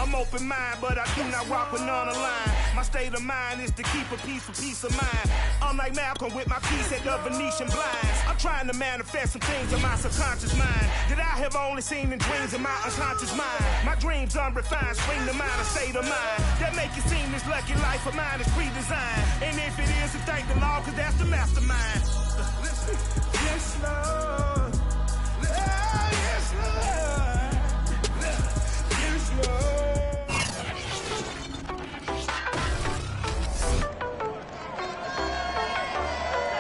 I'm open mind, but I do not rock with none aligned. My state of mind is to keep a peace for peace of mind. I'm like Malcolm with my piece at the Venetian blinds. I'm trying to manifest some things in my subconscious mind that I have only seen in dreams in my unconscious mind. My dreams unrefined, spring to mind, a state of mind that make it seem this lucky life of mine is pre-designed. And if it is, to thank the Lord, cause that's the mastermind. Yes, Lord. Yes, Lord. Yes, Lord.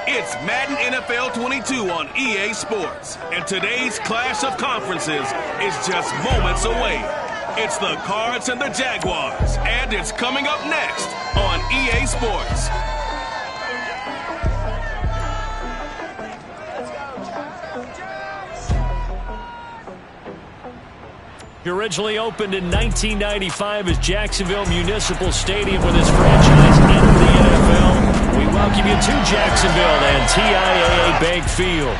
It's Madden NFL 22 on EA Sports, and today's clash of conferences is just moments away. It's the Cards and the Jaguars, and it's coming up next on EA Sports. He originally opened in 1995 as Jacksonville Municipal Stadium when his franchise entered the NFL. We welcome you to Jacksonville and TIAA Bank Field.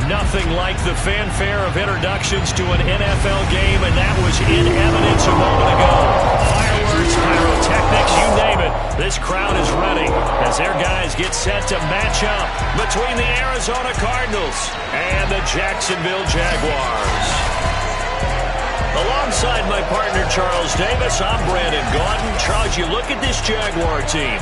Nothing like the fanfare of introductions to an NFL game, and that was in evidence a moment ago. Fireworks, pyrotechnics, you name it. This crowd is ready as their guys get set to match up between the Arizona Cardinals and the Jacksonville Jaguars. Alongside my partner, Charles Davis, I'm Brandon Gaudin. Charles, you look at this Jaguar team.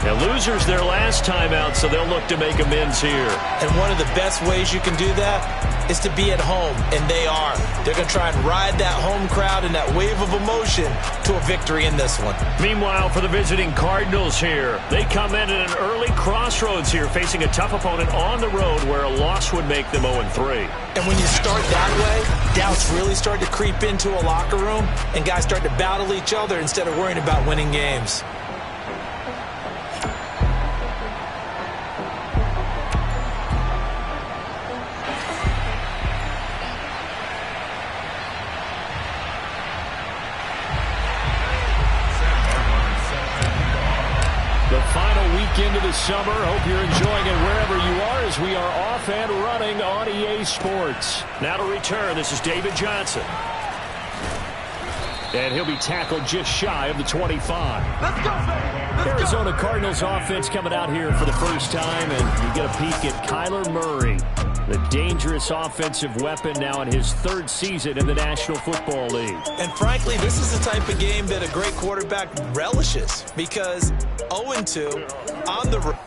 Now, losers their last time out, so they'll look to make amends here. And one of the best ways you can do that is to be at home, and they are. They're going to try and ride that home crowd and that wave of emotion to a victory in this one. Meanwhile, for the visiting Cardinals here, they come in at an early crossroads here, facing a tough opponent on the road where a loss would make them 0-3. And when you start that way, doubts really start to creep into a locker room, and guys start to battle each other instead of worrying about winning games. Into the summer. Hope you're enjoying it wherever you are as we are off and running on EA Sports. Now to return, this is David Johnson. And he'll be tackled just shy of the 25. Let's go, baby. Arizona Cardinals offense coming out here for the first time, and you get a peek at Kyler Murray, the dangerous offensive weapon now in his third season in the National Football League. And frankly, this is the type of game that a great quarterback relishes because 0-2 on the road.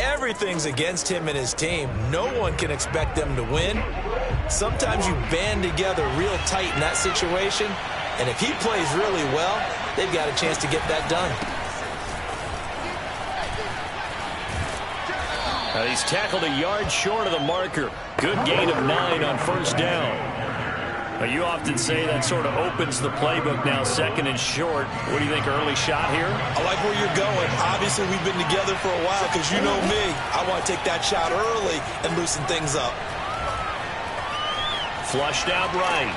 Everything's against him and his team. No one can expect them to win. Sometimes you band together real tight in that situation, and if he plays really well, they've got a chance to get that done. He's tackled a yard short of the marker. Good gain of 9 on first down. You often say that sort of opens the playbook now, second and short. What do you think, early shot here? I like where you're going. Obviously, we've been together for a while because you know me. I want to take that shot early and loosen things up. Flushed out right.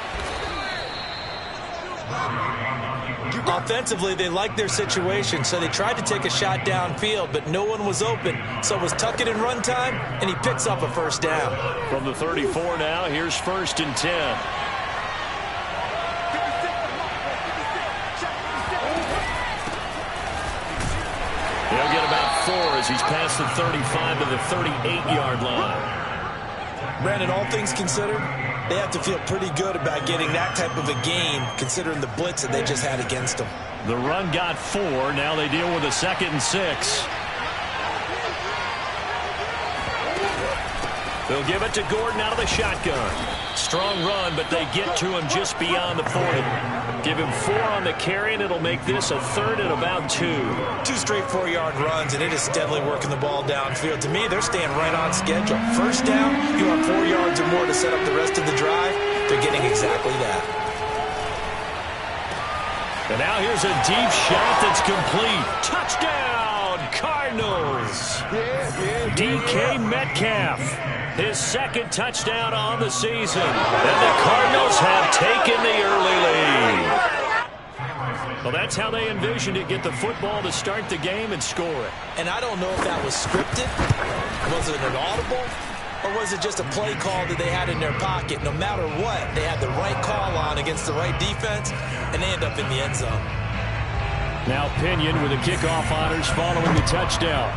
Offensively, they liked their situation, so they tried to take a shot downfield, but no one was open. So it was tuck it and run time, and he picks up a first down. From the 34 now, here's 1st and 10. He'll get about 4 as he's past the 35 to the 38-yard line. Brandon, all things considered, they have to feel pretty good about getting that type of a gain, considering the blitz that they just had against them. The run got 4. Now they deal with a 2nd and 6. They'll give it to Gordon out of the shotgun. Strong run, but they get to him just beyond the 40. Give him 4 on the carry, and it'll make this a 3rd and about 2. 2 straight 4-yard runs, and it is steadily working the ball downfield. To me, they're staying right on schedule. First down, you want 4 yards or more to set up the rest of the drive. They're getting exactly that. And now here's a deep shot that's complete. Touchdown, Cardinals. DK Metcalf. His 2nd touchdown on the season. And the Cardinals have taken the early lead. Well, that's how they envisioned it. Get the football to start the game and score it. And I don't know if that was scripted. Was it an audible? Or was it just a play call that they had in their pocket? No matter what, they had the right call on against the right defense, and they end up in the end zone. Now Pinion with the kickoff honors following the touchdown.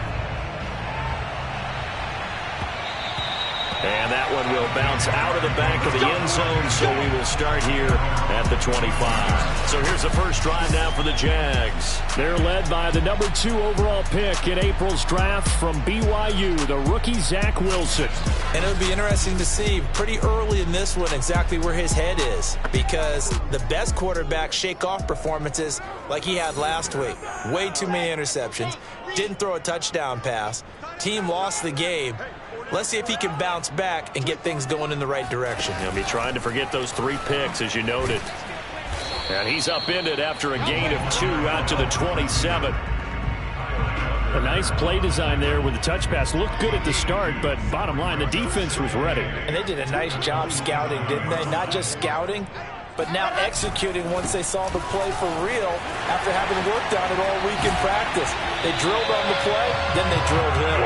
And that one will bounce out of the back of the end zone, so we will start here at the 25. So here's the first drive now for the Jags. They're led by the number 2 overall pick in April's draft from BYU, the rookie Zach Wilson. And it would be interesting to see pretty early in this one exactly where his head is, because the best quarterbacks shake off performances like he had last week. Way too many interceptions. Didn't throw a touchdown pass. Team lost the game. Let's see if he can bounce back and get things going in the right direction. He'll be trying to forget those 3 picks, as you noted. And he's upended after a gain of 2 out to the 27. A nice play design there with the touch pass. Looked good at the start, but bottom line, the defense was ready. And they did a nice job scouting, didn't they? Not just scouting, but now executing once they saw the play for real after having worked on it all week in practice. They drilled on the play, then they drilled him.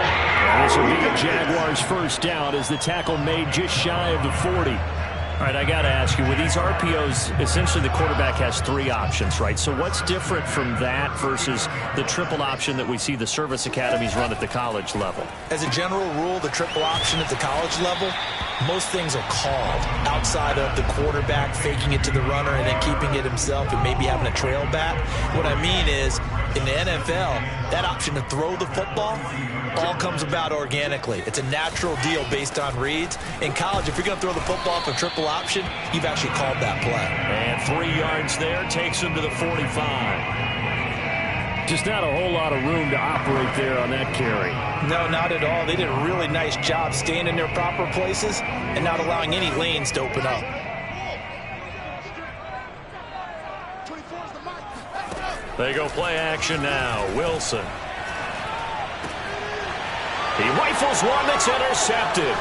This will be the Jaguars' first down as the tackle made just shy of the 40. All right, I got to ask you, with these RPOs, essentially the quarterback has 3 options, right? So what's different from that versus the triple option that we see the service academies run at the college level? As a general rule, the triple option at the college level, most things are called outside of the quarterback faking it to the runner and then keeping it himself and maybe having a trail back. What I mean is, in the NFL, that option to throw the football all comes about organically. It's a natural deal based on reads. In college, if you're going to throw the football for triple option, you've actually called that play. And 3 yards there takes him to the 45. Just not a whole lot of room to operate there on that carry. No, not at all. They did a really nice job staying in their proper places and not allowing any lanes to open up. They go play action now. Wilson. He rifles one that's intercepted.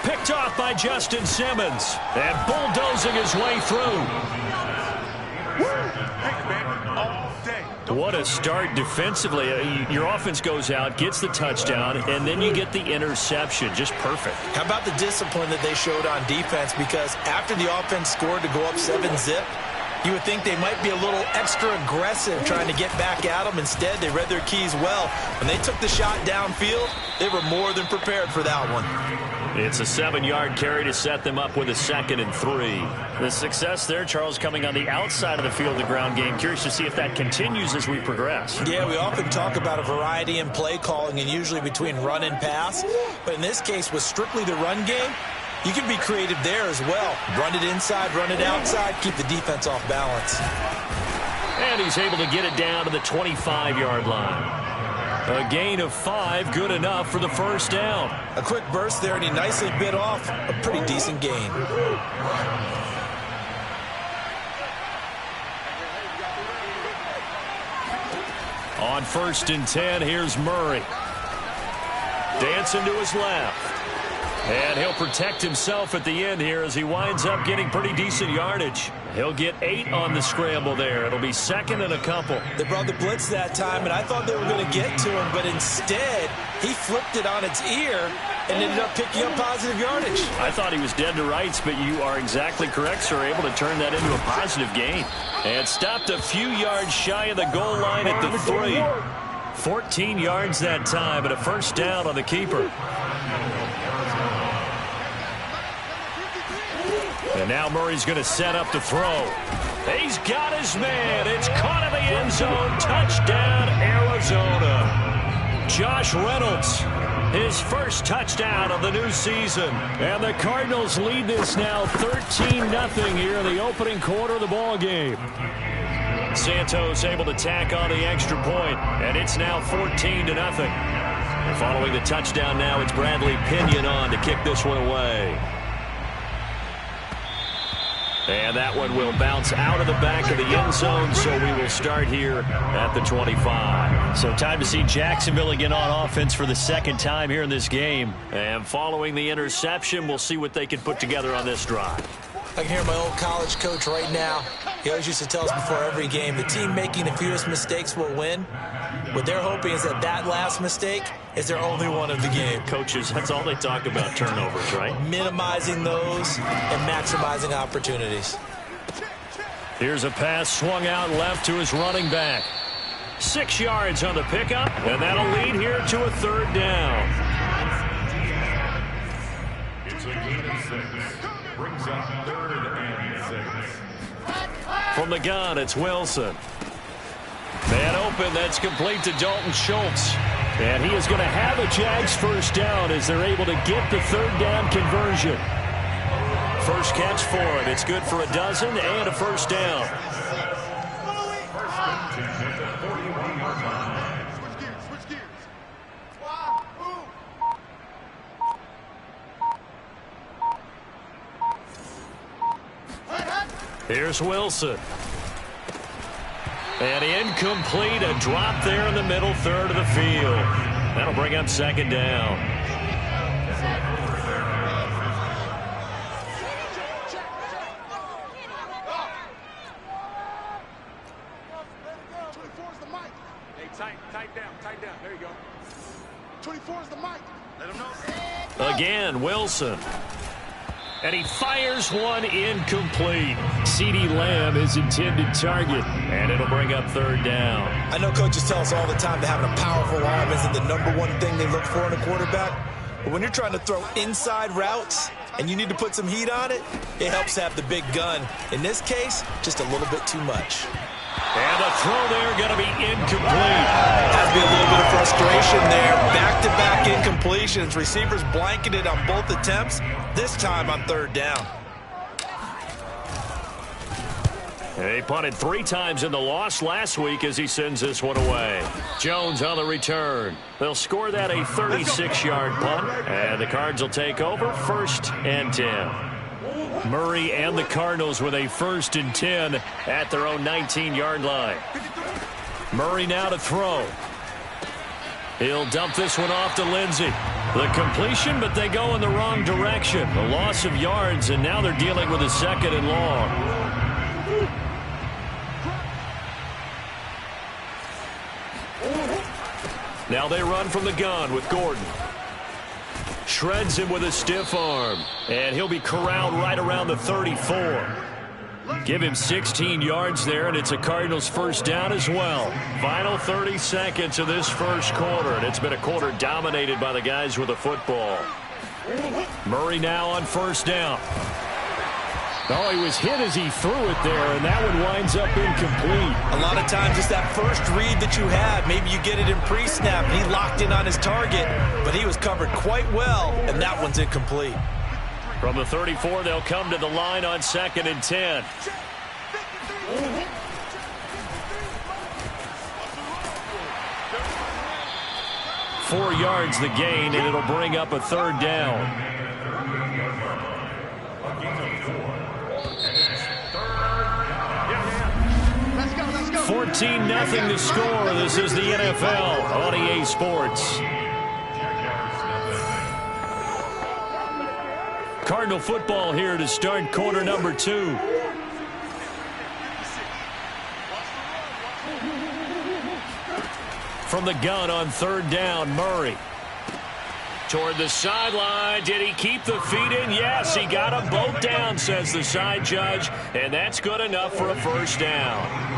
Picked off by Justin Simmons. And bulldozing his way through. What a start defensively. Your offense goes out, gets the touchdown, and then you get the interception. Just perfect. How about the discipline that they showed on defense? Because after the offense scored to go up 7-zip, you would think they might be a little extra aggressive trying to get back at them. Instead, they read their keys well. When they took the shot downfield, they were more than prepared for that one. It's a 7-yard carry to set them up with a 2nd and 3. The success there, Charles, coming on the outside of the field, the ground game. Curious to see if that continues as we progress. Yeah, we often talk about a variety in play calling and usually between run and pass. But in this case, with strictly the run game, you can be creative there as well. Run it inside, run it outside, keep the defense off balance. And he's able to get it down to the 25-yard line. A gain of 5, good enough for the first down. A quick burst there, and he nicely bit off a pretty decent gain. On 1st and 10, here's Murray. Dancing to his left. And he'll protect himself at the end here as he winds up getting pretty decent yardage. He'll get 8 on the scramble there. It'll be 2nd and a couple. They brought the blitz that time, and I thought they were going to get to him, but instead he flipped it on its ear and ended up picking up positive yardage. I thought he was dead to rights, but you are exactly correct, sir. Able to turn that into a positive gain. And stopped a few yards shy of the goal line at the 3. 14 yards that time, and a first down on the keeper. And now Murray's going to set up to throw. He's got his man. It's caught in the end zone. Touchdown, Arizona. Josh Reynolds, his first touchdown of the new season. And the Cardinals lead this now 13-0 here in the opening quarter of the ball game. Santos able to tack on the extra point, and it's now 14-0. Following the touchdown now, it's Bradley Pinion on to kick this one away. And that one will bounce out of the back of the end zone, so we will start here at the 25. So time to see Jacksonville again on offense for the second time here in this game. And following the interception, we'll see what they can put together on this drive. I can hear my old college coach right now. He always used to tell us before every game, the team making the fewest mistakes will win. What they're hoping is that that last mistake is their only one of the game. Coaches, that's all they talk about, turnovers, right? Minimizing those and maximizing opportunities. Here's a pass swung out left to his running back. 6 yards on the pickup, and that'll lead here to a 3rd down. It's a gain of 6. Brings up 3rd and 6. From the gun, it's Wilson. Man open, that's complete to Dalton Schultz. And he is going to have a Jags first down as they're able to get the 3rd down conversion. First catch for him. It's good for a dozen and a first down. Here's Wilson. And incomplete, a drop there in the middle third of the field. That'll bring up 2nd down. Tight down. There you go. 24 is the mic. Let him know. Again, Wilson. And he fires one incomplete. CeeDee Lamb is intended target, and it'll bring up 3rd down. I know coaches tell us all the time that having a powerful arm isn't the #1 thing they look for in a quarterback. But when you're trying to throw inside routes and you need to put some heat on it, it helps to have the big gun. In this case, just a little bit too much. And the throw there going to be incomplete. Has to be a little bit of frustration there. Back-to-back incompletions. Receivers blanketed on both attempts, this time on 3rd down. He punted 3 times in the loss last week as he sends this one away. Jones on the return. They'll score that a 36-yard punt, and the Cards will take over 1st and 10. Murray and the Cardinals with a 1st and 10 at their own 19-yard line. Murray now to throw. He'll dump this one off to Lindsey. The completion, but they go in the wrong direction. A loss of yards, and now they're dealing with a 2nd and long. Now they run from the gun with Gordon. Shreds him with a stiff arm. And he'll be corralled right around the 34. Give him 16 yards there, and it's a Cardinals first down as well. Final 30 seconds of this first quarter, and it's been a quarter dominated by the guys with the football. Murray now on 1st down. Oh, he was hit as he threw it there, and that one winds up incomplete. A lot of times it's that first read that you have. Maybe you get it in pre-snap, and he locked in on his target, but he was covered quite well, and that one's incomplete. From the 34, they'll come to the line on 2nd and 10. Four yards the gain, and it'll bring up a 3rd down. 14-0 to score. This is the NFL on EA Sports. Cardinal football here to start quarter number 2. From the gun on third down, Murray. Toward the sideline. Did he keep the feet in? Yes, he got them both down, says the side judge, and that's good enough for a first down.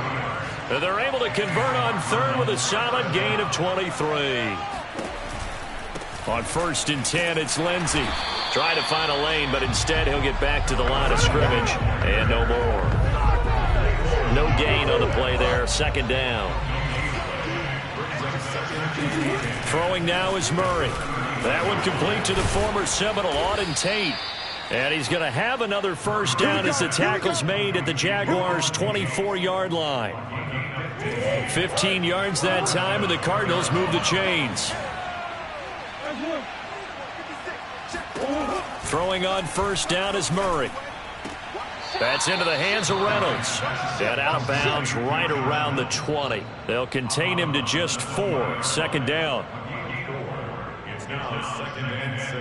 They're able to convert on third with a solid gain of 23. On 1st and 10, it's Lindsey. Trying to find a lane, but instead he'll get back to the line of scrimmage, and no more. No gain on the play there, 2nd down. Throwing now is Murray. That one complete to the former Seminole, Auden Tate. And he's going to have another first down as the tackle's made at the Jaguars' 24-yard line. 15 yards that time, and the Cardinals move the chains. Throwing on first down is Murray. That's into the hands of Reynolds. And out of bounds right around the 20. They'll contain him to just 4. 2nd down. It's now 2nd and 6.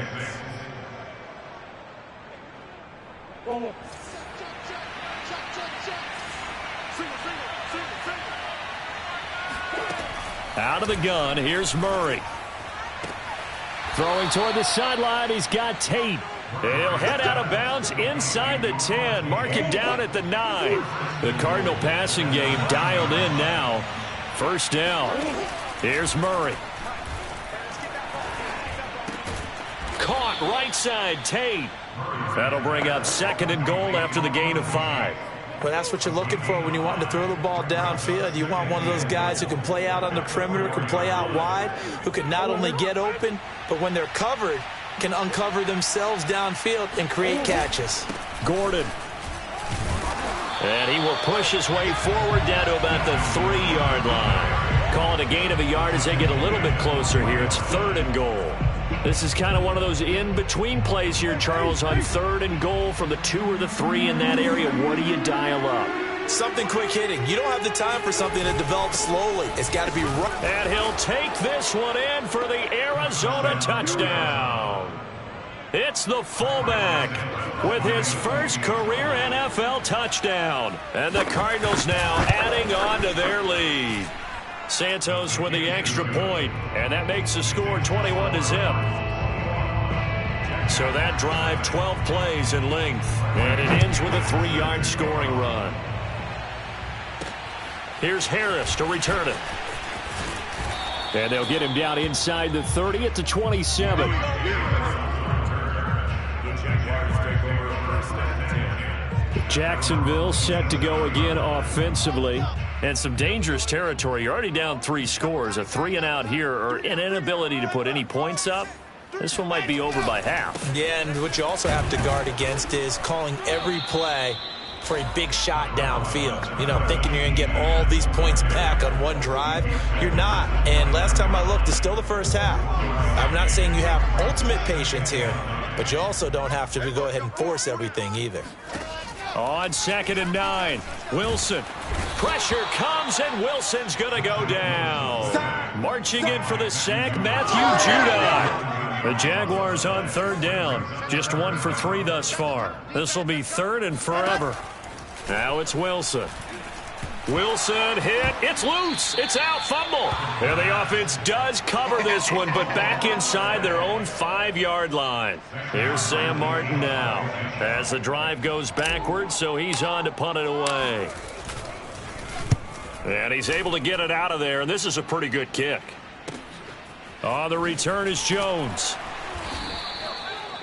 Out of the gun, here's Murray. Throwing toward the sideline, he's got Tate. He'll head out of bounds inside the 10. Mark it down at the 9. The Cardinal passing game dialed in now. First down. Here's Murray. Caught right side, Tate. That'll bring up 2nd and goal after the gain of 5. Well, that's what you're looking for when you want to throw the ball downfield. You want one of those guys who can play out on the perimeter, can play out wide, who can not only get open, but when they're covered, can uncover themselves downfield and create catches. Gordon. And he will push his way forward down to about the 3-yard line. Call it a gain of a yard as they get a little bit closer here. It's 3rd and goal. This is kind of one of those in-between plays here, Charles, on 3rd and goal from the 2 or the 3 in that area. What do you dial up? Something quick hitting. You don't have the time for something that develops slowly. It's got to be right. And he'll take this one in for the Arizona touchdown. It's the fullback with his first career NFL touchdown. And the Cardinals now adding on to their lead. Santos with the extra point, and that makes the score 21-0. So that drive, 12 plays in length, and it ends with a 3-yard scoring run. Here's Harris to return it. And they'll get him down inside the 30 at the 27. The Jaguars take over 1st and 10. Jacksonville set to go again offensively. And some dangerous territory. You're already down 3 scores. A 3-and-out here, or an inability to put any points up. This one might be over by half. Yeah, and what you also have to guard against is calling every play for a big shot downfield. You know, thinking you're going to get all these points back on one drive. You're not. And last time I looked, it's still the first half. I'm not saying you have ultimate patience here, but you also don't have to go ahead and force everything either. On 2nd and 9, Wilson. Pressure comes, and Wilson's going to go down. Marching in for the sack, Matthew Judon. The Jaguars on 3rd down. Just 1 for 3 thus far. This will be 3rd and forever. Now it's Wilson. Wilson hit. It's loose. It's out. Fumble. And the offense does cover this one, but back inside their own 5-yard line. Here's Sam Martin now as the drive goes backwards, so he's on to punt it away. And he's able to get it out of there, and this is a pretty good kick. On the return is Jones.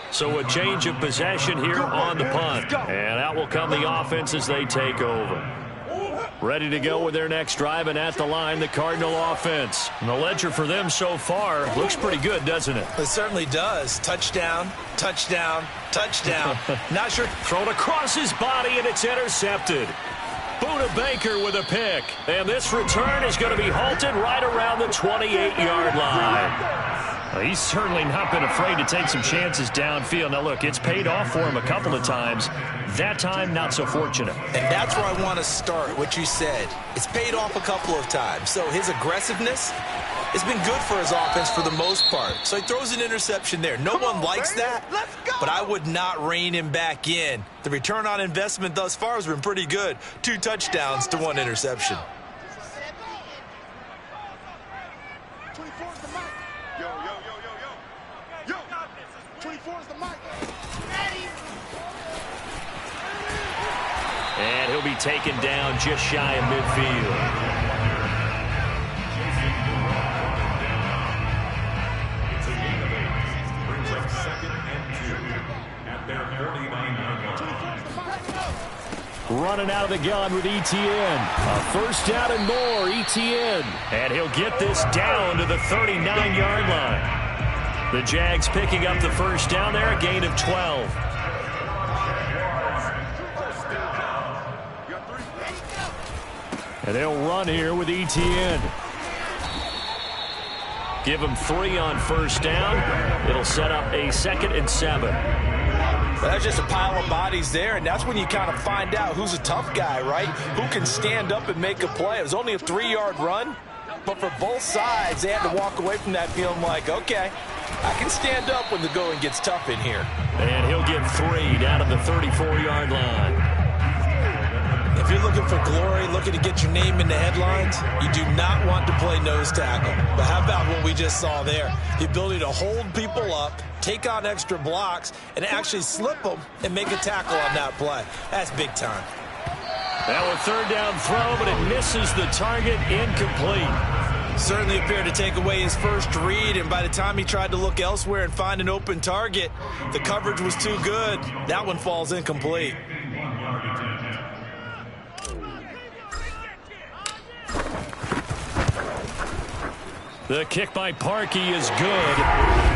So a change of possession here on the punt. And out will come the offense as they take over. Ready to go with their next drive, and at the line, the Cardinal offense. And the ledger for them so far looks pretty good, doesn't it? It certainly does. Touchdown, touchdown, touchdown. Not sure. Thrown across his body, and it's intercepted. Buda Baker with a pick. And this return is going to be halted right around the 28-yard line. Well, he's certainly not been afraid to take some chances downfield. Now, look, it's paid off for him a couple of times. That time, not so fortunate. And that's where I want to start, what you said. It's paid off a couple of times. So his aggressiveness has been good for his offense for the most part. So he throws an interception there. No one likes that, but I would not rein him back in. The return on investment thus far has been pretty good. 2 touchdowns to 1 interception. And he'll be taken down just shy of midfield. Running out of the gun with Etienne. A first down and more, Etienne. And he'll get this down to the 39-yard line. The Jags picking up the first down there, a gain of 12. And they'll run here with Etienne. Give him 3 on first down. It'll set up a 2nd and 7. That's just a pile of bodies there, and that's when you kind of find out who's a tough guy, right? Who can stand up and make a play. It was only a 3-yard run, but for both sides, they had to walk away from that feeling like, okay, I can stand up when the going gets tough in here. And he'll get 3 down to the 34-yard line. If you're looking for glory, looking to get your name in the headlines, you do not want to play nose tackle. But how about what we just saw there? The ability to hold people up, take on extra blocks, and actually slip them and make a tackle on that play. That's big time. Now a 3rd down throw, but it misses the target, incomplete. Certainly appeared to take away his first read, and by the time he tried to look elsewhere and find an open target, the coverage was too good. That one falls incomplete. The kick by Parkey is good,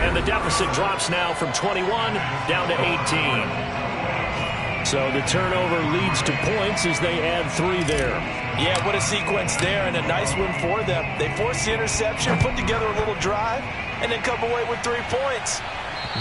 and the deficit drops now from 21 down to 18. So the turnover leads to points as they add 3 there. Yeah, what a sequence there, and a nice win for them. They forced the interception, put together a little drive, and then come away with 3 points.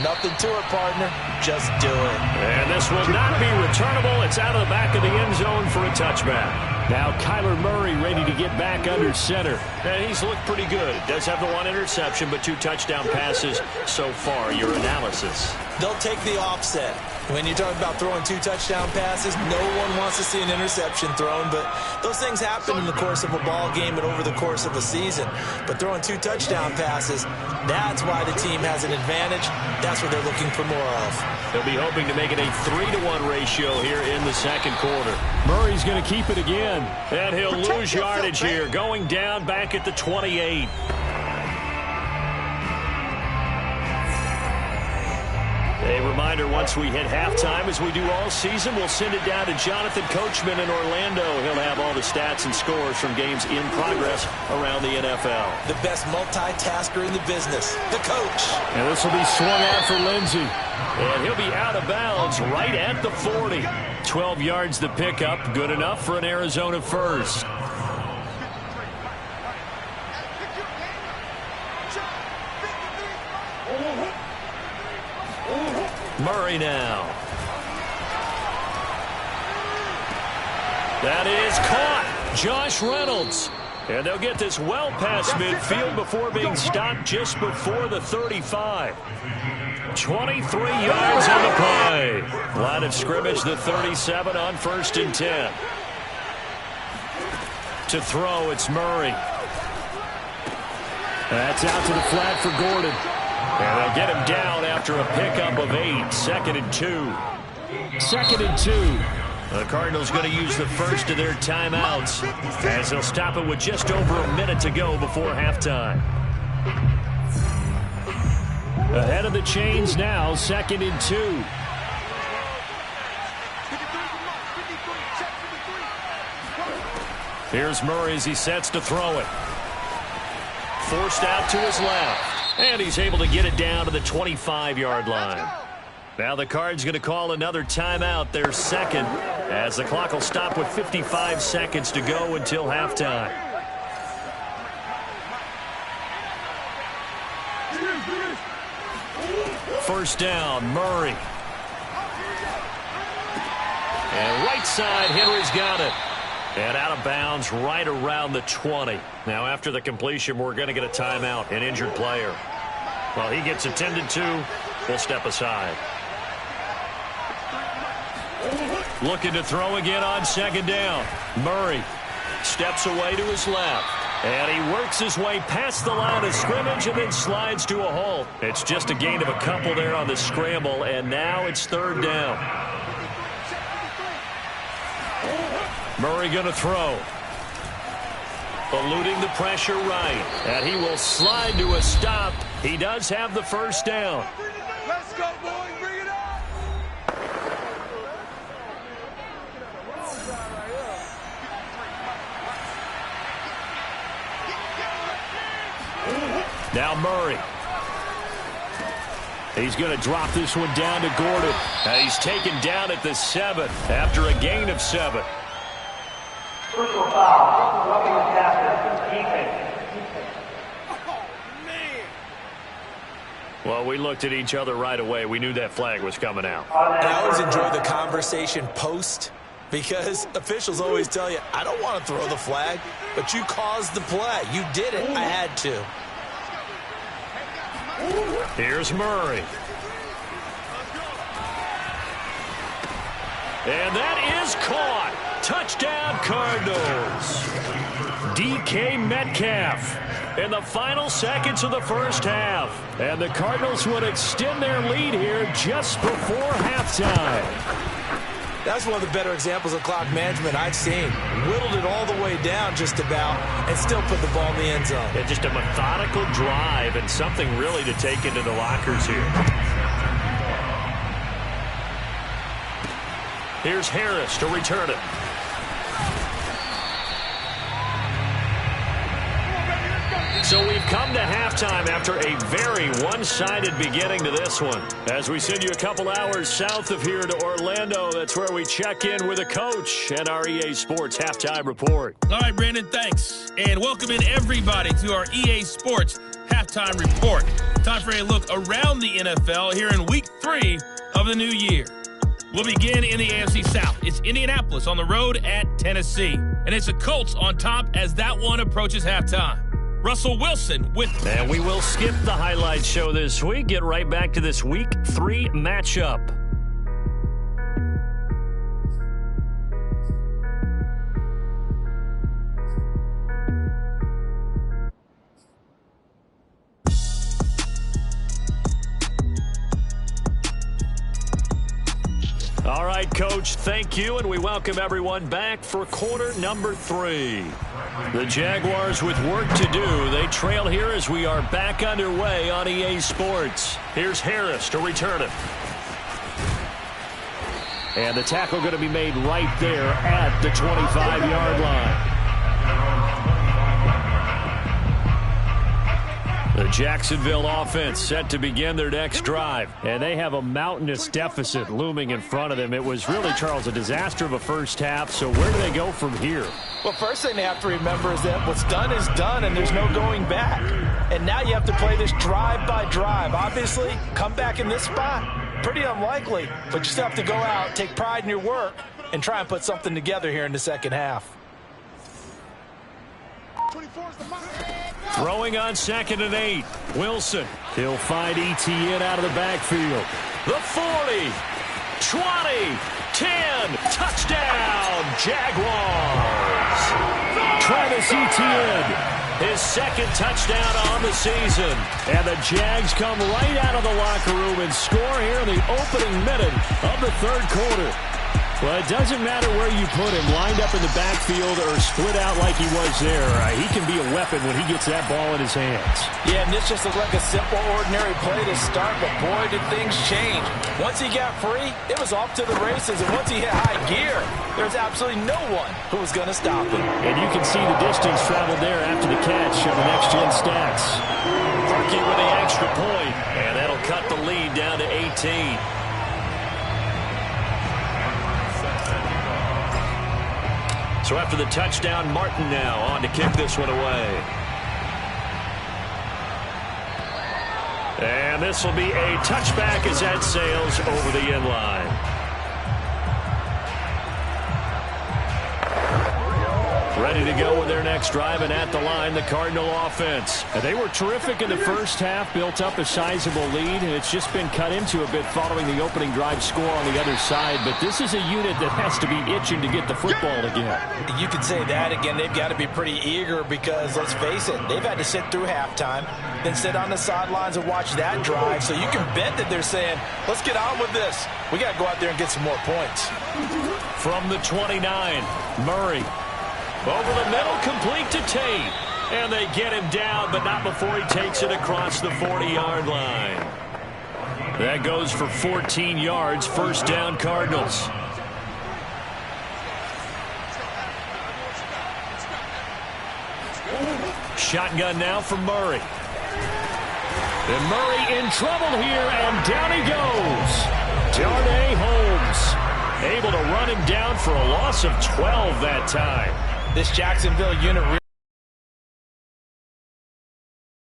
Nothing to it, partner. Just do it. And this will not be returnable. It's out of the back of the end zone for a touchback. Now Kyler Murray ready to get back under center. And he's looked pretty good. Does have the 1 interception, but 2 touchdown passes so far. Your analysis? They'll take the offset. When you're talking about throwing 2 touchdown passes, no one wants to see an interception thrown, but those things happen in the course of a ball game and over the course of a season. But throwing 2 touchdown passes, that's why the team has an advantage. That's what they're looking for more of. They'll be hoping to make it a 3-to-1 ratio here in the 2nd quarter. Murray's going to keep it again. And he'll lose yardage here, going down back at the 28. A reminder, once we hit halftime, as we do all season, we'll send it down to Jonathan Coachman in Orlando. He'll have all the stats and scores from games in progress around the NFL. The best multitasker in the business, the coach. And this will be swung out for Lindsey. And he'll be out of bounds right at the 40. 12 yards the pickup, good enough for an Arizona first. Murray now. That is caught. Josh Reynolds. And they'll get this well past midfield before being stopped just before the 35. 23 yards on the play. Line of scrimmage, the 37 on 1st and 10. To throw, it's Murray. That's out to the flat for Gordon. And they'll get him down after a pickup of 8. 2nd and 2. 2nd and 2. The Cardinals going to use the first of their timeouts as they'll stop it with just over a minute to go before halftime. Ahead of the chains now, 2nd and 2. Here's Murray as he sets to throw it. Forced out to his left. And he's able to get it down to the 25-yard line. Now the Cards going to call another timeout, their 2nd, as the clock will stop with 55 seconds to go until halftime. First down, Murray. And right side, Henry's got it. And out of bounds right around the 20. Now after the completion, we're going to get a timeout, an injured player. While he gets attended to, we'll step aside. Looking to throw again on second down. Murray steps away to his left. And he works his way past the line of scrimmage and then slides to a halt. It's just a gain of a couple there on the scramble, and now it's third down. Murray going to throw. Eluding the pressure right. And he will slide to a stop. He does have the first down. Let's go, boys. Bring it up. Now Murray. He's going to drop this one down to Gordon. And he's taken down at the 7 after a gain of 7. Personal foul. Roughing the passer. Defense. Well, we looked at each other right away. We knew that flag was coming out. And I always enjoy the conversation post, because officials always tell you, I don't want to throw the flag, but you caused the play. You did it. I had to. Here's Murray. And that is caught. Touchdown, Cardinals. DK Metcalf in the final seconds of the first half. And the Cardinals would extend their lead here just before halftime. That's one of the better examples of clock management I've seen. Whittled it all the way down just about and still put the ball in the end zone. Yeah, just a methodical drive and something really to take into the lockers here. Here's Harris to return it. So we've come to halftime after a very one-sided beginning to this one. As we send you a couple hours south of here to Orlando, that's where we check in with a coach and our EA Sports Halftime Report. All right, Brandon, thanks. And welcome in everybody to our EA Sports Halftime Report. Time for a look around the NFL here in Week 3 of the new year. We'll begin in the AFC South. It's Indianapolis on the road at Tennessee. And it's the Colts on top as that one approaches halftime. Russell Wilson with... And we will skip the highlight show this week. Get right back to this Week 3 matchup. All right, Coach, thank you, and we welcome everyone back for quarter number 3. The Jaguars with work to do. They trail here as we are back underway on EA Sports. Here's Harris to return it. And the tackle going to be made right there at the 25-yard line. The Jacksonville offense set to begin their next drive. And they have a mountainous deficit looming in front of them. It was really, Charles, a disaster of a first half. So where do they go from here? Well, first thing they have to remember is that what's done is done and there's no going back. And now you have to play this drive by drive. Obviously, come back in this spot, pretty unlikely. But you still have to go out, take pride in your work, and try and put something together here in the second half. Throwing on 2nd and 8. Wilson. He'll find Etienne out of the backfield. The 40. 20. 10. Touchdown, Jaguars. Travis Etienne. His second touchdown on the season. And the Jags come right out of the locker room and score here in the opening minute of the third quarter. Well, it doesn't matter where you put him, lined up in the backfield or split out like he was there. He can be a weapon when he gets that ball in his hands. Yeah, and this just looked like a simple, ordinary play to start, but boy, did things change. Once he got free, it was off to the races, and once he hit high gear, there's absolutely no one who was going to stop him. And you can see the distance traveled there after the catch on the next-gen stats. Rookie with the extra point, and that'll cut the lead down to 18. So after the touchdown, Martin now on to kick this one away. And this will be a touchback as that sails over the end line. Ready to go with their next drive, and at the line, the Cardinal offense. They were terrific in the first half, built up a sizable lead, and it's just been cut into a bit following the opening drive score on the other side. But this is a unit that has to be itching to get the football again. You could say that again. They've got to be pretty eager because, let's face it, they've had to sit through halftime, then sit on the sidelines and watch that drive. So you can bet that they're saying, let's get on with this. We got to go out there and get some more points. From the 29, Murray. Over the middle, complete to Tate. And they get him down, but not before he takes it across the 40-yard line. That goes for 14 yards, first down Cardinals. Shotgun now for Murray. And Murray in trouble here, and down he goes. Darnay Holmes able to run him down for a loss of 12 that time. This Jacksonville unit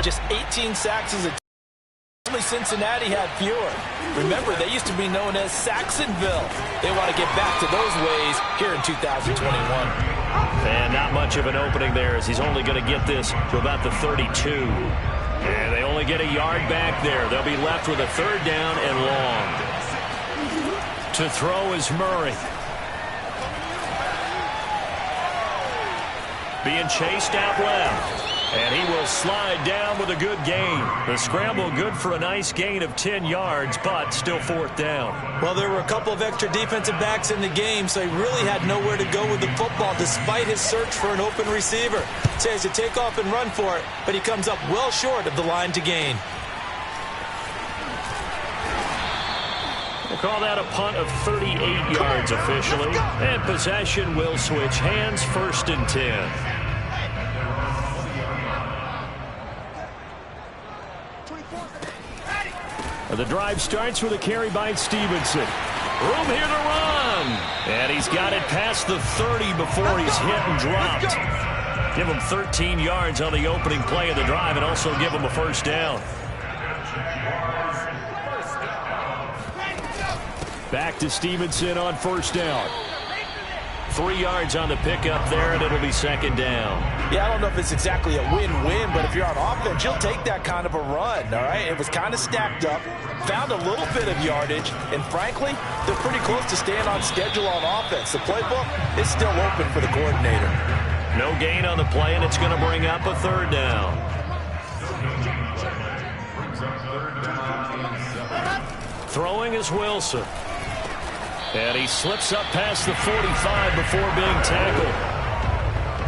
just 18 sacks as a team. Only Cincinnati had fewer. Remember, they used to be known as Saxonville. They want to get back to those ways here in 2021. And not much of an opening there, as he's only going to get this to about the 32. And they only get a yard back there. They'll be left with a third down and long. To throw is Murray. Being chased out left. And he will slide down with a good gain. The scramble good for a nice gain of 10 yards, but still fourth down. Well, there were a couple of extra defensive backs in the game, so he really had nowhere to go with the football despite his search for an open receiver. So he has to take off and run for it, but he comes up well short of the line to gain. We'll call that a punt of 38 yards officially. And possession will switch hands, first and 10. The drive starts with a carry by Stevenson. Room here to run. And he's got it past the 30 before he's hit and dropped. Give him 13 yards on the opening play of the drive and also give him a first down. Back to Stevenson on first down. 3 yards on the pickup there, and it'll be second down. Yeah, I don't know if it's exactly a win-win, but if you're on offense, you'll take that kind of a run, all right? It was kind of stacked up, found a little bit of yardage, and frankly, they're pretty close to staying on schedule on offense. The playbook is still open for the coordinator. No gain on the play, and it's going to bring up a third down. Throwing is Wilson. And he slips up past the 45 before being tackled.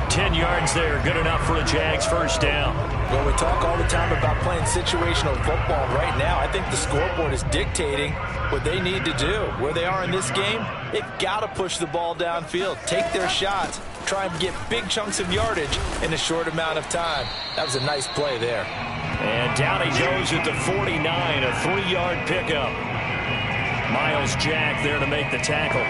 10 yards there, good enough for the Jags' first down. Well, we talk all the time about playing situational football. Right now, I think the scoreboard is dictating what they need to do. Where they are in this game, they've got to push the ball downfield, take their shots, try and get big chunks of yardage in a short amount of time. That was a nice play there. And down he goes at the 49, a 3-yard pickup. Miles Jack there to make the tackle.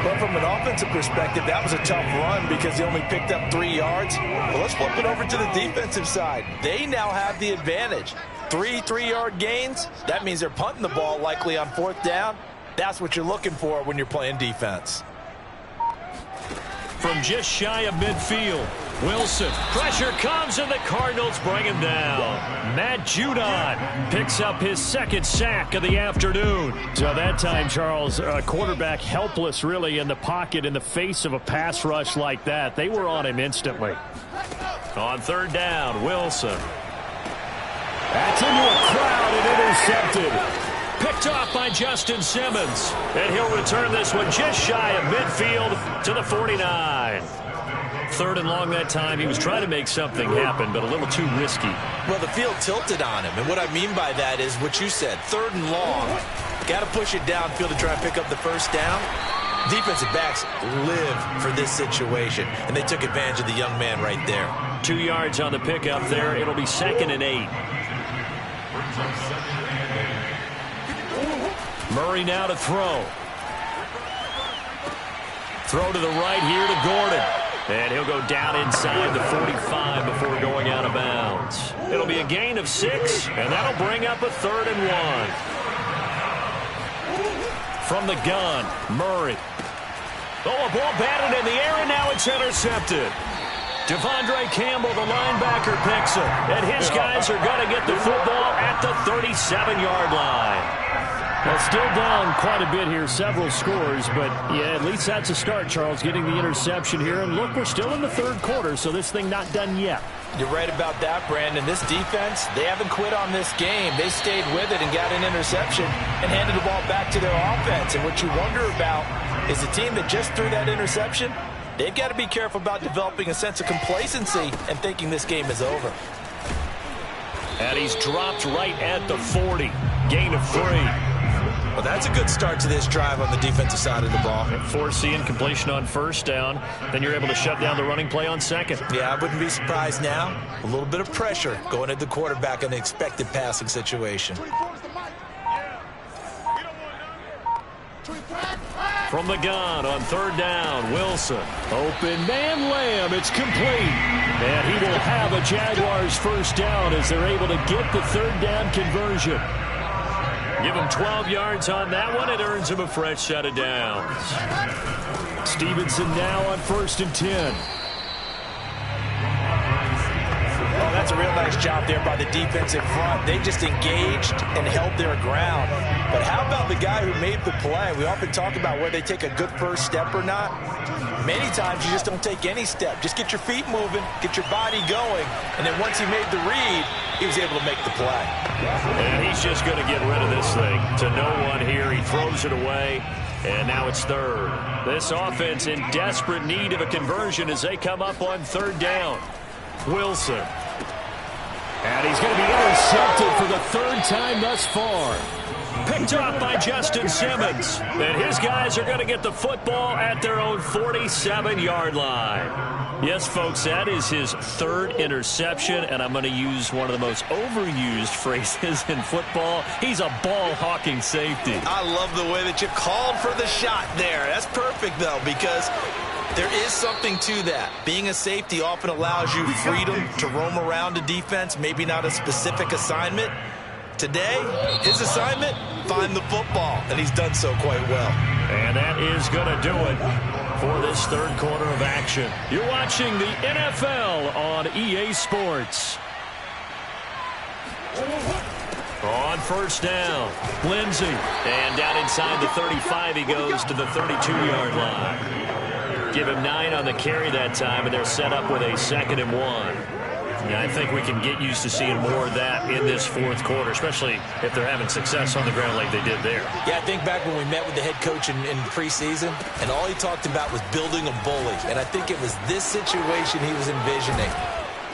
But from an offensive perspective, that was a tough run because he only picked up 3 yards. Well, let's flip it over to the defensive side. They now have the advantage. 3 3-yard gains. That means they're punting the ball likely on fourth down. That's what you're looking for when you're playing defense. From just shy of midfield, Wilson. Pressure comes, and the Cardinals bring him down. Matt Judon picks up his second sack of the afternoon. So that time, Charles, quarterback helpless really in the pocket in the face of a pass rush like that. They were on him instantly. On third down, Wilson. That's into a crowd and intercepted. Picked off by Justin Simmons. And he'll return this one just shy of midfield to the 49. Third and long that time. He was trying to make something happen, but a little too risky. Well, the field tilted on him, and what I mean by that is what you said. Third and long. Got to push it downfield to try and pick up the first down. Defensive backs live for this situation, and they took advantage of the young man right there. 2 yards on the pickup there. It'll be 2nd and 8. Murray now to throw. Throw to the right here to Gordon. And he'll go down inside the 45 before going out of bounds. It'll be a gain of 6, and that'll bring up a 3rd and 1. From the gun, Murray. Oh, a ball batted in the air, and now it's intercepted. Devondre Campbell, the linebacker, picks it. And his guys are going to get the football at the 37-yard line. Well, still down quite a bit here, several scores, but yeah, at least that's a start, Charles, getting the interception here. And look, we're still in the 3rd quarter, so this thing not done yet. You're right about that, Brandon. This defense, they haven't quit on this game. They stayed with it and got an interception and handed the ball back to their offense. And what you wonder about is the team that just threw that interception, they've got to be careful about developing a sense of complacency and thinking this game is over. And he's dropped right at the 40. Gain of 3. Well, that's a good start to this drive on the defensive side of the ball. Force the incompletion on 1st down. Then you're able to shut down the running play on 2nd. Yeah, I wouldn't be surprised now. A little bit of pressure going at the quarterback in the expected passing situation. From the gun on 3rd down, Wilson. Open man, Lamb. It's complete. And he will have a Jaguars 1st down as they're able to get the 3rd down conversion. Give him 12 yards on that one. It earns him a fresh set of downs. Stevenson now on 1st and 10. Well, that's a real nice job there by the defense in front. They just engaged and held their ground. But how about the guy who made the play? We often talk about whether they take a good first step or not. Many times you just don't take any step. Just get your feet moving, get your body going, and then once he made the read, he was able to make the play. And he's just going to get rid of this thing to no one here. He throws it away, and now it's 3rd. This offense in desperate need of a conversion as they come up on 3rd down. Wilson. And he's going to be intercepted for the 3rd time thus far. Picked up by Justin Simmons. And his guys are going to get the football at their own 47-yard line. Yes, folks, that is his 3rd interception, and I'm going to use one of the most overused phrases in football. He's a ball-hawking safety. I love the way that you called for the shot there. That's perfect, though, because there is something to that. Being a safety often allows you freedom to roam around a defense, maybe not a specific assignment. Today, his assignment, find the football, and he's done so quite well. And that is going to do it for this 3rd quarter of action. You're watching the NFL on EA Sports. On 1st down, Lindsey. And down inside the 35, he goes to the 32-yard line. Give him 9 on the carry that time, and they're set up with a 2nd and 1. And I think we can get used to seeing more of that in this 4th quarter, especially if they're having success on the ground like they did there. Yeah, I think back when we met with the head coach in preseason, and all he talked about was building a bully. And I think it was this situation he was envisioning.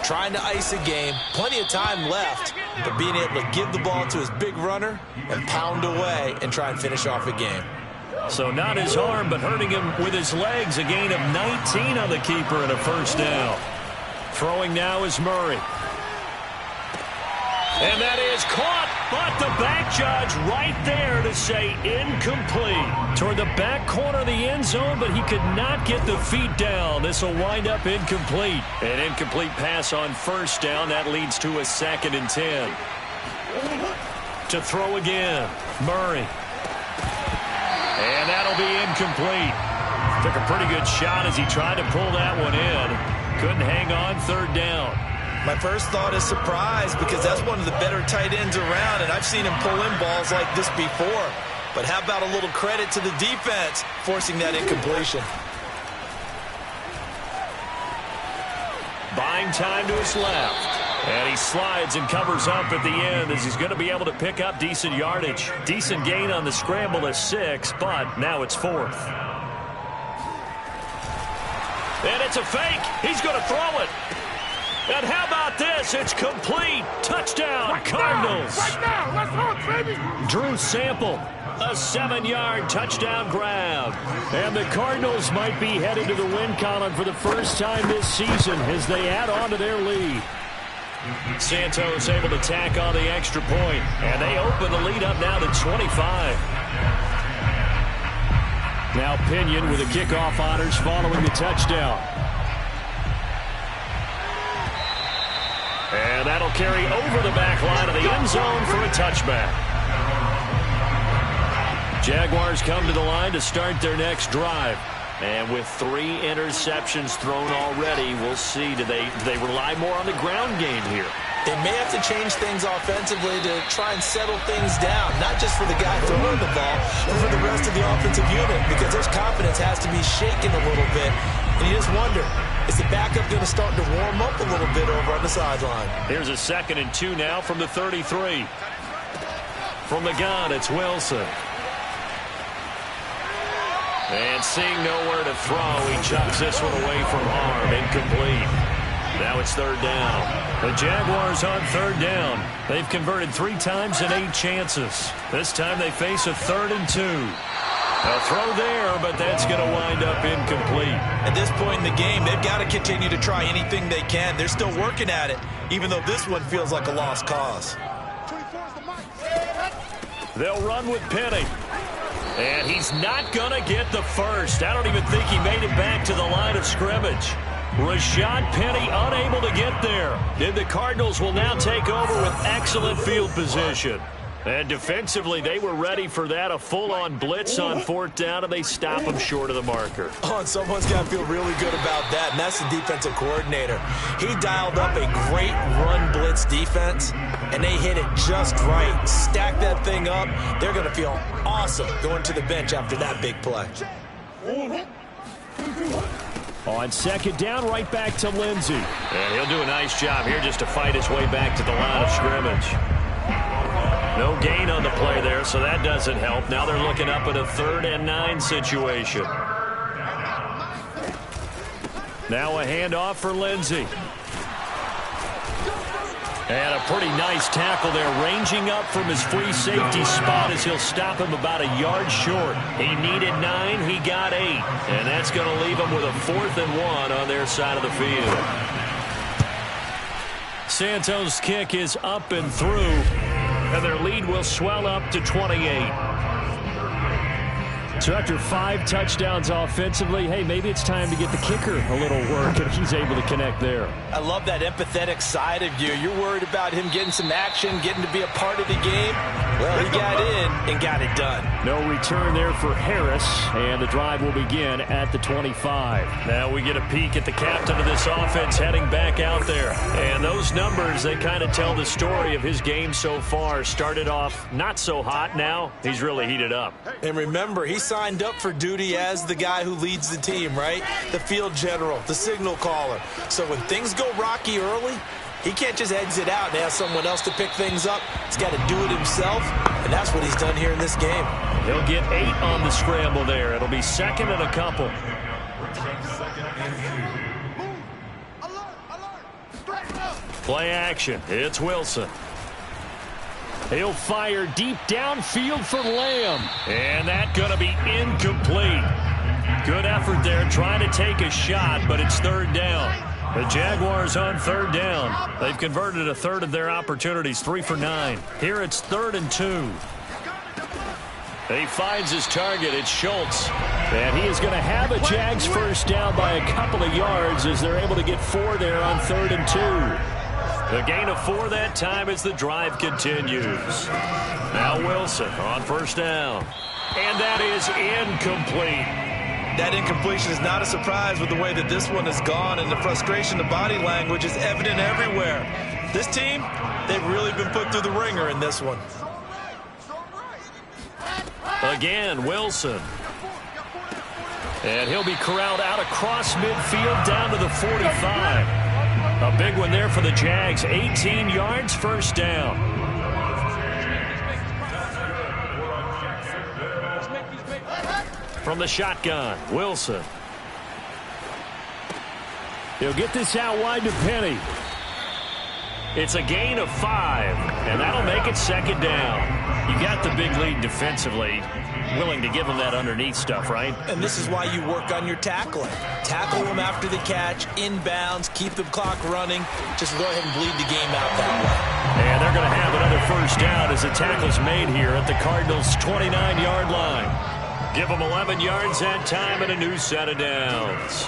Trying to ice a game, plenty of time left, but being able to give the ball to his big runner and pound away and try and finish off a game. So not his arm, but hurting him with his legs. A gain of 19 on the keeper and a 1st down. Throwing now is Murray. And that is caught, but the back judge right there to say incomplete. Toward the back corner of the end zone, but he could not get the feet down. This will wind up incomplete. An incomplete pass on 1st down. That leads to a 2nd and 10. To throw again, Murray. And that'll be incomplete. Took a pretty good shot as he tried to pull that one in. Couldn't hang on 3rd down. My first thought is surprise because that's one of the better tight ends around, and I've seen him pull in balls like this before. But how about a little credit to the defense forcing that incompletion? Buying time to his left. And he slides and covers up at the end as he's going to be able to pick up decent yardage. Decent gain on the scramble of 6, but now it's 4th. And it's a fake. He's going to throw it. And how about this? It's complete. Touchdown, Cardinals. Right now. Let's roll, baby. Drew Sample, a 7-yard touchdown grab. And the Cardinals might be headed to the win column for the first time this season as they add on to their lead. Santos able to tack on the extra point, and they open the lead up now to 25. Now Pinion with the kickoff honors following the touchdown. And that'll carry over the back line of the end zone for a touchback. Jaguars come to the line to start their next drive. And with 3 interceptions thrown already, we'll see. Do they rely more on the ground game here? They may have to change things offensively to try and settle things down, not just for the guy throwing the ball, but for the rest of the offensive unit, because their confidence has to be shaken a little bit. And you just wonder, is the backup going to start to warm up a little bit over on the sideline? Here's a 2nd and 2 now from the 33. From the gun, it's Wilson. And seeing nowhere to throw, he chucks this one away from harm. Incomplete. Now it's 3rd down. The Jaguars on 3rd down. They've converted 3 times in 8 chances. This time they face a 3rd and 2. A throw there, but that's going to wind up incomplete. At this point in the game, they've got to continue to try anything they can. They're still working at it, even though this one feels like a lost cause. They'll run with Penny. And he's not going to get the first. I don't even think he made it back to the line of scrimmage. Rashad Penny unable to get there. And the Cardinals will now take over with excellent field position. And defensively, they were ready for that, a full-on blitz on 4th down, and they stop him short of the marker. Oh, and someone's got to feel really good about that, and that's the defensive coordinator. He dialed up a great run blitz defense, and they hit it just right. Stack that thing up. They're going to feel awesome going to the bench after that big play. On 2nd down, right back to Lindsey. And he'll do a nice job here just to fight his way back to the line of scrimmage. No gain on the play there, so that doesn't help. Now they're looking up at a 3rd and 9 situation. Now a handoff for Lindsey. And a pretty nice tackle there, ranging up from his free safety spot as he'll stop him about a yard short. He needed 9, he got 8. And that's going to leave him with a 4th and 1 on their side of the field. Santos' kick is up and through. And their lead will swell up to 28. So after 5 touchdowns offensively, hey, maybe it's time to get the kicker a little work if he's able to connect there. I love that empathetic side of you. You're worried about him getting some action, getting to be a part of the game. Well, he got in and got it done. No return there for Harris, and the drive will begin at the 25. Now we get a peek at the captain of this offense heading back out there. And those numbers, they kind of tell the story of his game so far. Started off not so hot. Now he's really heated up. And remember, he signed up for duty as the guy who leads the team, right? The field general, the signal caller. So when things go rocky early, he can't just exit out and ask someone else to pick things up. He's got to do it himself, and that's what he's done here in this game. He'll get 8 on the scramble there. It'll be 2nd and a couple. Play action. It's Wilson. He'll fire deep downfield for Lamb. And that's going to be incomplete. Good effort there trying to take a shot, but it's 3rd down. The Jaguars on 3rd down. They've converted a 1/3 of their opportunities, 3 for 9. Here it's 3rd and 2. He finds his target. It's Schultz. And he is going to have a Jags 1st down by a couple of yards as they're able to get 4 there on 3rd and 2. The gain of 4 that time as the drive continues. Now Wilson on 1st down. And that is incomplete. That incompletion is not a surprise with the way that this one has gone, and the frustration, the body language is evident everywhere. This team, they've really been put through the ringer in this one. Again, Wilson. And he'll be corralled out across midfield down to the 45. A big one there for the Jags. 18 yards, 1st down. From the shotgun, Wilson. He'll get this out wide to Penny. It's a gain of 5, and that'll make it 2nd down. You got the big lead defensively. Willing to give him that underneath stuff, right? And this is why you work on your tackling. Tackle them after the catch, inbounds, keep the clock running. Just go ahead and bleed the game out that way. And they're going to have another 1st down as the tackle's made here at the Cardinals' 29-yard line. Give them 11 yards that time and a new set of downs.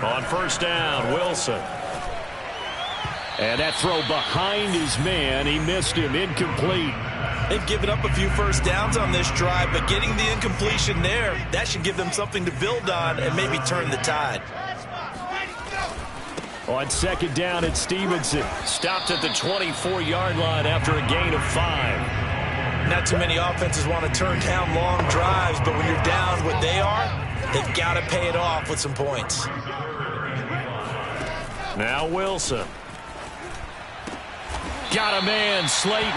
On 1st down, Wilson. And that throw behind his man, he missed him, incomplete. They've given up a few first downs on this drive, but getting the incompletion there, that should give them something to build on and maybe turn the tide. On second down, it's Stevenson. Stopped at the 24-yard line after a gain of 5. Not too many offenses want to turn down long drives, but when you're down what they are, they've got to pay it off with some points. Now Wilson. Got a man, Slayton.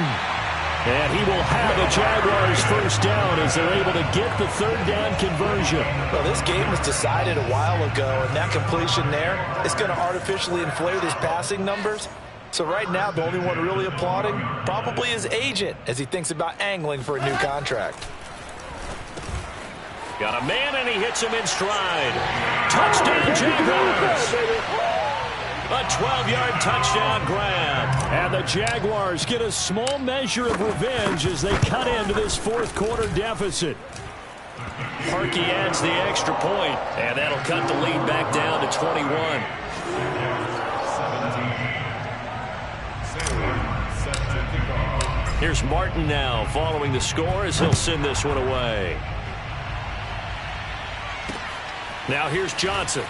And he will have the Jaguars first down as they're able to get the third down conversion. Well, this game was decided a while ago, and that completion there is going to artificially inflate his passing numbers. So right now, the only one really applauding probably his agent as he thinks about angling for a new contract. Got a man, and he hits him in stride. Touchdown, Jaguars! A 12-yard touchdown grab. And the Jaguars get a small measure of revenge as they cut into this fourth quarter deficit. Parkey adds the extra point, and that'll cut the lead back down to 21. Here's Martin now following the score as he'll send this one away. Now here's Johnson.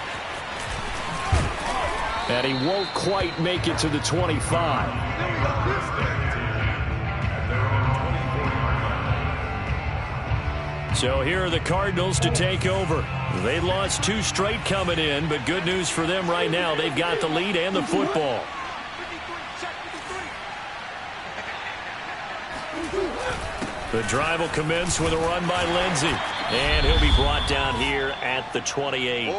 And he won't quite make it to the 25. So here are the Cardinals to take over. They lost 2 straight coming in, but good news for them right now. They've got the lead and the football. The drive will commence with a run by Lindsey. And he'll be brought down here at the 28.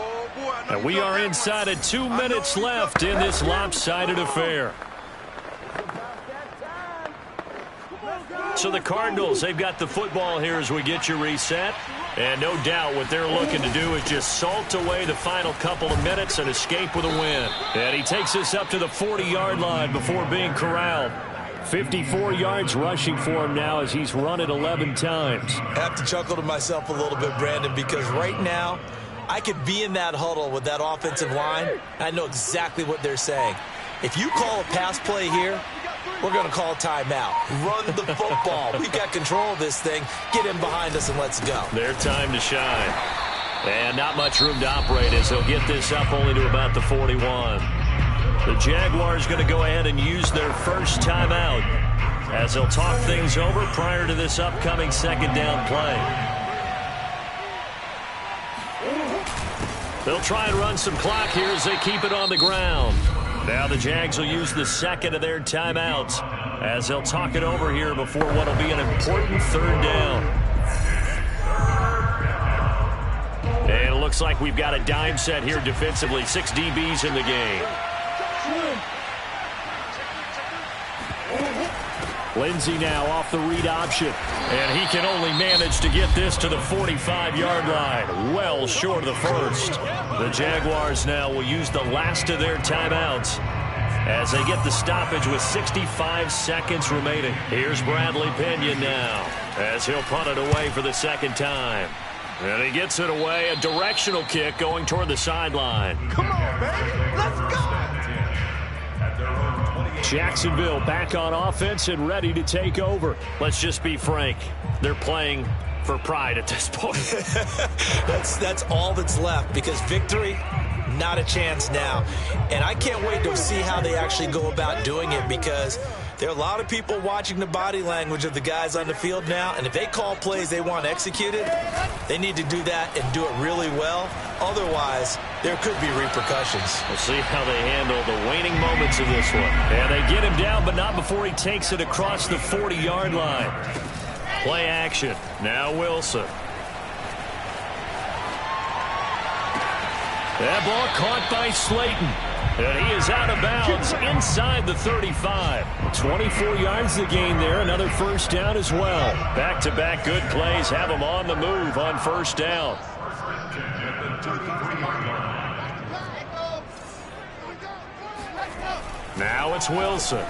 And we are inside of 2 minutes left in this lopsided affair. So the Cardinals, they've got the football here as we get you reset. And no doubt what they're looking to do is just salt away the final couple of minutes and escape with a win. And he takes us up to the 40-yard line before being corralled. 54 yards rushing for him now as he's run it 11 times. I have to chuckle to myself a little bit, Brandon, because right now I could be in that huddle with that offensive line. I know exactly what they're saying. If you call a pass play here, we're going to call a timeout. Run the football. We've got control of this thing. Get in behind us and let's go. Their time to shine. And not much room to operate as they'll get this up only to about the 41. The Jaguars going to go ahead and use their first timeout as they'll talk things over prior to this upcoming second down play. They'll try and run some clock here as they keep it on the ground. Now the Jags will use the second of their timeouts as they'll talk it over here before what will be an important third down. And it looks like we've got a dime set here defensively. 6 DBs in the game. Lindsey now off the read option. And he can only manage to get this to the 45-yard line. Well short of the first. The Jaguars now will use the last of their timeouts as they get the stoppage with 65 seconds remaining. Here's Bradley Pinion now as he'll punt it away for the second time. And he gets it away. A directional kick going toward the sideline. Come on, baby. Let's go. Jacksonville back on offense and ready to take over. Let's just be frank. They're playing for pride at this point. That's all that's left because victory, not a chance now. And I can't wait to see how they actually go about doing it because there are a lot of people watching the body language of the guys on the field now. And if they call plays they want executed, they need to do that and do it really well. Otherwise, there could be repercussions. We'll see how they handle the waning moments of this one. And they get him down, but not before he takes it across the 40-yard line. Play action. Now Wilson. That ball caught by Slayton. And he is out of bounds inside the 35. 24 yards the gain there. Another first down as well. Back-to-back good plays have him on the move on first down. Now it's Wilson.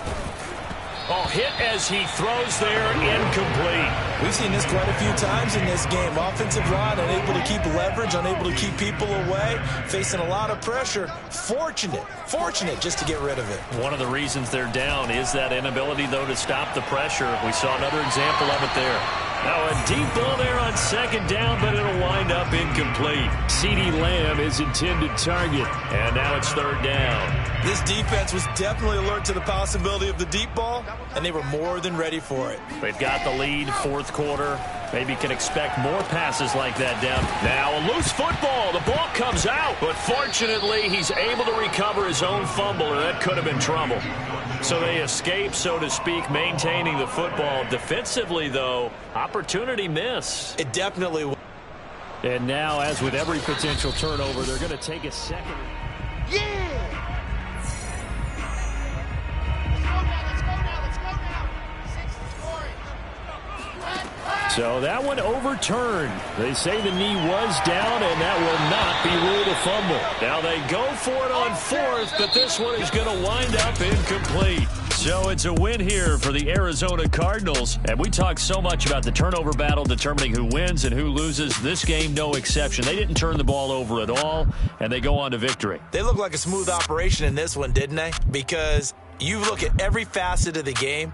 Oh, hit as he throws there, incomplete. We've seen this quite a few times in this game. Offensive line unable to keep leverage, unable to keep people away, facing a lot of pressure. Fortunate just to get rid of it. One of the reasons they're down is that inability, though, to stop the pressure. We saw another example of it there. Now a deep ball there on second down, but it'll wind up incomplete. CeeDee Lamb is intended target, and now it's third down. This defense was definitely alert to the possibility of the deep ball, and they were more than ready for it. They've got the lead, fourth quarter. Maybe can expect more passes like that down. Now a loose football. The ball comes out, but fortunately he's able to recover his own fumble, or that could have been trouble. So they escape, so to speak, maintaining the football. Defensively, though, opportunity missed. It definitely was. And now, as with every potential turnover, they're going to take a second. Yeah! So that one overturned. They say the knee was down, and that will not be ruled a fumble. Now they go for it on fourth, but this one is going to wind up incomplete. So it's a win here for the Arizona Cardinals. And we talked so much about the turnover battle determining who wins and who loses. This game, no exception. They didn't turn the ball over at all, and they go on to victory. They look like a smooth operation in this one, didn't they? Because you look at every facet of the game,